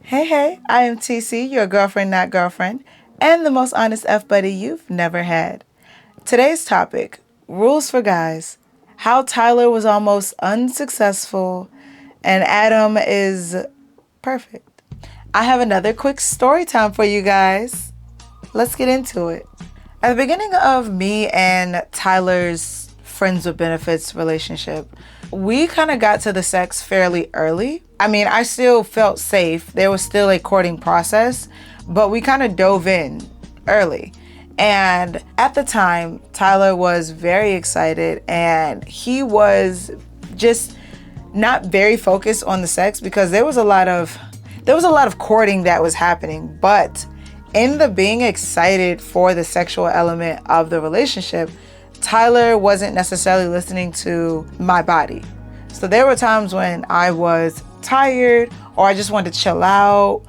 Hey, I am TC, your girlfriend, not girlfriend, and the most honest F buddy you've never had. Today's topic, rules for guys, how Tyler was almost unsuccessful and Adam is perfect. I have another quick story time for you guys. Let's get into it. At the beginning of me and Tyler's friends with benefits relationship, we kind of got to the sex fairly early. I mean, I still felt safe. There was still a courting process, but we kind of dove in early. And at the time, Tyler was very excited and he was just not very focused on the sex because there was a lot of courting that was happening, but in the being excited for the sexual element of the relationship, Tyler wasn't necessarily listening to my body. So there were times when I was tired or I just wanted to chill out.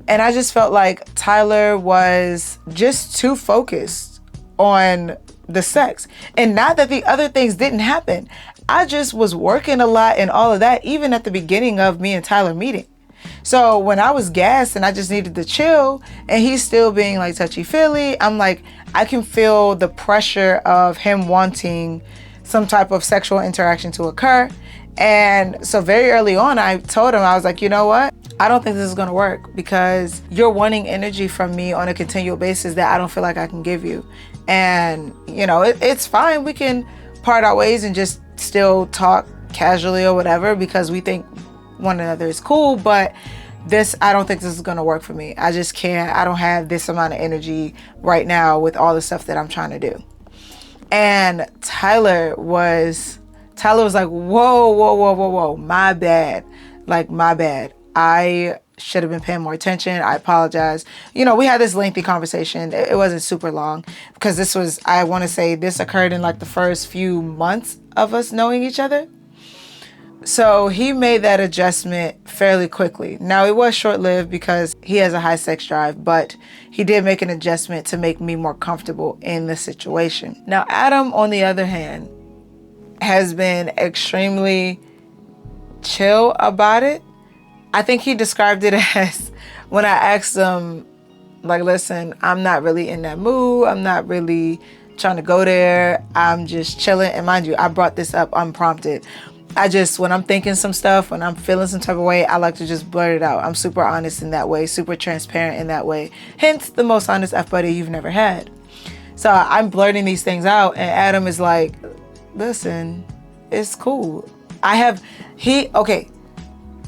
And I just felt like Tyler was just too focused on the sex. And not that the other things didn't happen. I just was working a lot and all of that, even at the beginning of me and Tyler meeting. So when I was gassed and I just needed to chill and he's still being like touchy-feely, I'm like, I can feel the pressure of him wanting some type of sexual interaction to occur. And so very early on, I told him, I was like, you know what? I don't think this is going to work because you're wanting energy from me on a continual basis that I don't feel like I can give you. And, you know, it's fine. We can part our ways and just still talk casually or whatever because we think one another is cool, but I don't think this is going to work for me. I just can't. I don't have this amount of energy right now with all the stuff that I'm trying to do. And Tyler was like, whoa, my bad. Like, my bad. I should have been paying more attention. I apologize. You know, we had this lengthy conversation. It wasn't super long because I want to say this occurred in like the first few months of us knowing each other. So he made that adjustment fairly quickly. Now, it was short-lived because he has a high sex drive, but he did make an adjustment to make me more comfortable in the situation. Now, Adam, on the other hand, has been extremely chill about it. I think he described it as when I asked him, like, listen, I'm not really in that mood. I'm not really trying to go there. I'm just chilling. And mind you, I brought this up unprompted. When I'm thinking some stuff, when I'm feeling some type of way, I like to just blurt it out. I'm super honest in that way, super transparent in that way. Hence, the most honest F buddy you've never had. So I'm blurting these things out and Adam is like, listen, it's cool.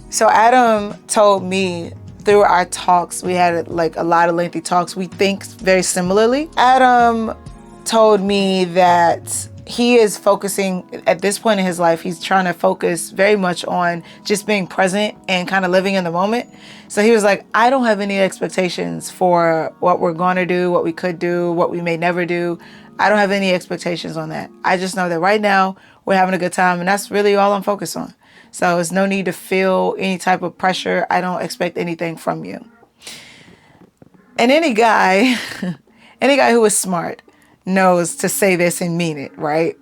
So Adam told me through our talks, we had like a lot of lengthy talks. We think very similarly. Adam told me that he is focusing at this point in his life, he's trying to focus very much on just being present and kind of living in the moment. So he was like, I don't have any expectations for what we're going to do, what we could do, what we may never do. I don't have any expectations on that. I just know that right now we're having a good time and that's really all I'm focused on. So there's no need to feel any type of pressure. I don't expect anything from you. And any guy who is smart knows to say this and mean it, right?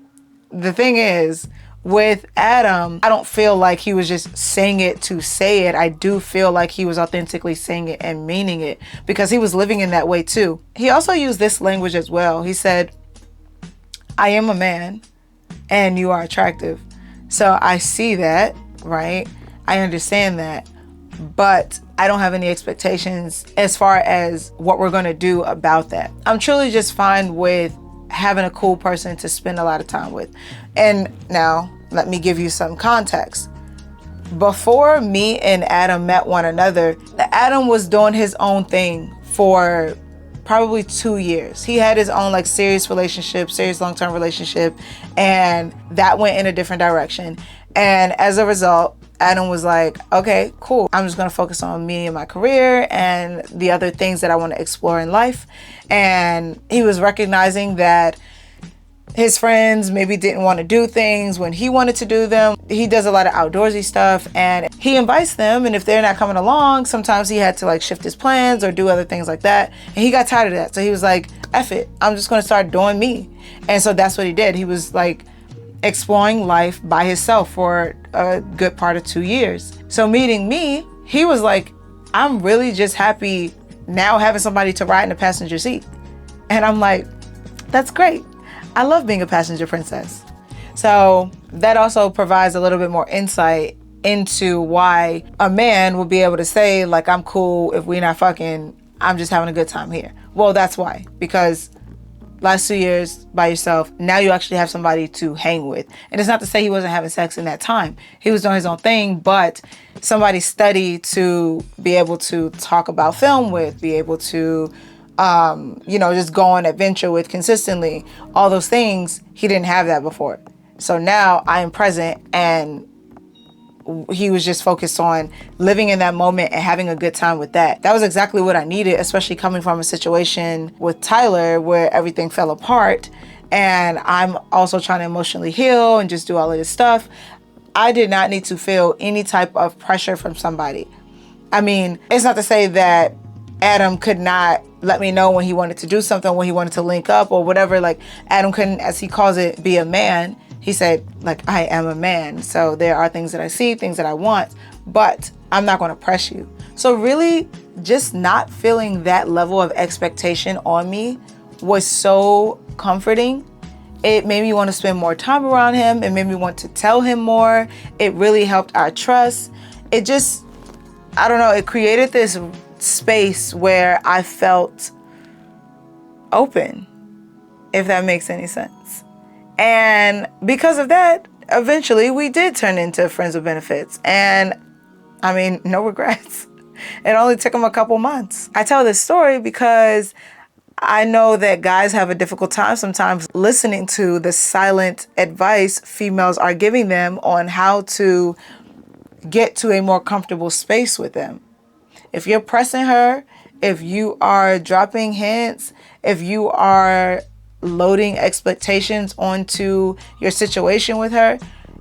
The thing is, with Adam, I don't feel like he was just saying it to say it. I do feel like he was authentically saying it and meaning it because he was living in that way too. He also used this language as well. He said, I am a man and you are attractive. So I see that, right? I understand that, but I don't have any expectations as far as what we're going to do about that. I'm truly just fine with having a cool person to spend a lot of time with. And now let me give you some context. Before me and Adam met one another, Adam was doing his own thing for probably 2 years. He had his own like serious long-term relationship, and that went in a different direction. And as a result, Adam was like, okay, cool. I'm just going to focus on me and my career and the other things that I want to explore in life. And he was recognizing that his friends maybe didn't want to do things when he wanted to do them. He does a lot of outdoorsy stuff and he invites them. And if they're not coming along, sometimes he had to like shift his plans or do other things like that. And he got tired of that. So he was like, F it. I'm just going to start doing me. And so that's what he did. He was like exploring life by himself for a good part of 2 years. So meeting me, he was like, I'm really just happy now having somebody to ride in the passenger seat. And I'm like, that's great. I love being a passenger princess. So that also provides a little bit more insight into why a man will be able to say, like, I'm cool if we're not fucking, I'm just having a good time here. Well, that's why. Because last 2 years by yourself, now you actually have somebody to hang with. And it's not to say he wasn't having sex in that time. He was doing his own thing, but somebody steady to be able to talk about film with, be able to, just go on adventure with consistently. All those things, he didn't have that before. So now I am present, and he was just focused on living in that moment and having a good time with that. That was exactly what I needed, especially coming from a situation with Tyler where everything fell apart, and I'm also trying to emotionally heal and just do all of this stuff. I did not need to feel any type of pressure from somebody. I mean, it's not to say that Adam could not let me know when he wanted to do something, when he wanted to link up or whatever. Like, Adam couldn't, as he calls it, be a man. He said, like, I am a man. So there are things that I see, things that I want, but I'm not going to press you. So really just not feeling that level of expectation on me was so comforting. It made me want to spend more time around him. It made me want to tell him more. It really helped our trust. It just, I don't know, it created this space where I felt open, if that makes any sense. And because of that, eventually we did turn into friends with benefits. And I mean, no regrets. It only took him a couple months. I tell this story because I know that guys have a difficult time sometimes listening to the silent advice females are giving them on how to get to a more comfortable space with them. If you're pressing her, if you are dropping hints, if you are loading expectations onto your situation with her,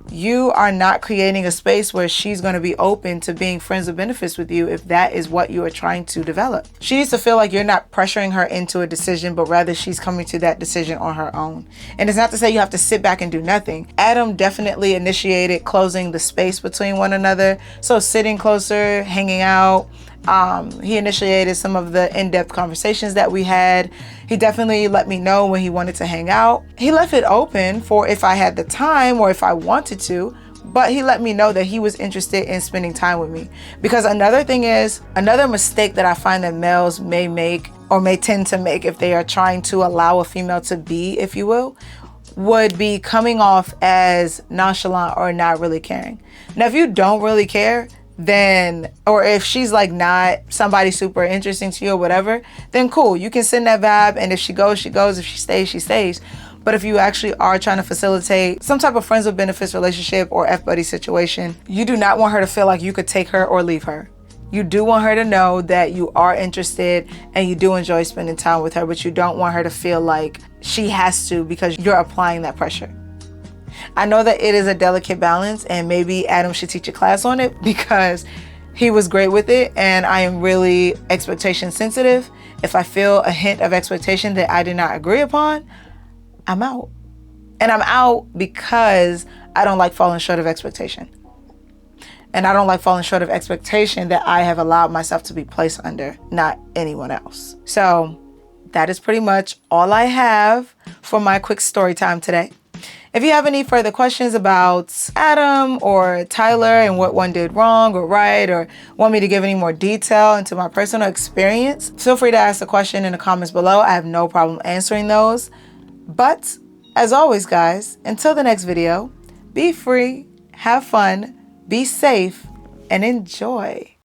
you are not creating a space where she's going to be open to being friends with benefits with you if that is what you are trying to develop. She needs to feel like you're not pressuring her into a decision, but rather she's coming to that decision on her own. And it's not to say you have to sit back and do nothing. Adam definitely initiated closing the space between one another. So sitting closer, hanging out. He initiated some of the in-depth conversations that we had. He definitely let me know when he wanted to hang out. He left it open for if I had the time or if I wanted to, but he let me know that he was interested in spending time with me. Because another thing is, another mistake that I find that males may make or may tend to make if they are trying to allow a female to be, if you will, would be coming off as nonchalant or not really caring. Now, if you don't really care, then, or if she's like not somebody super interesting to you or whatever, then cool, you can send that vibe, and if she goes, she goes, if she stays, she stays. But if you actually are trying to facilitate some type of friends with benefits relationship or F-buddy situation, you do not want her to feel like you could take her or leave her. You do want her to know that you are interested and you do enjoy spending time with her, but you don't want her to feel like she has to because you're applying that pressure. I know that it is a delicate balance, and maybe Adam should teach a class on it because he was great with it, and I am really expectation sensitive. If I feel a hint of expectation that I did not agree upon, I'm out. And I'm out because I don't like falling short of expectation. And I don't like falling short of expectation that I have allowed myself to be placed under, not anyone else. So that is pretty much all I have for my quick story time today. If you have any further questions about Adam or Tyler and what one did wrong or right, or want me to give any more detail into my personal experience, feel free to ask the question in the comments below. I have no problem answering those. But as always, guys, until the next video, be free, have fun, be safe, and enjoy.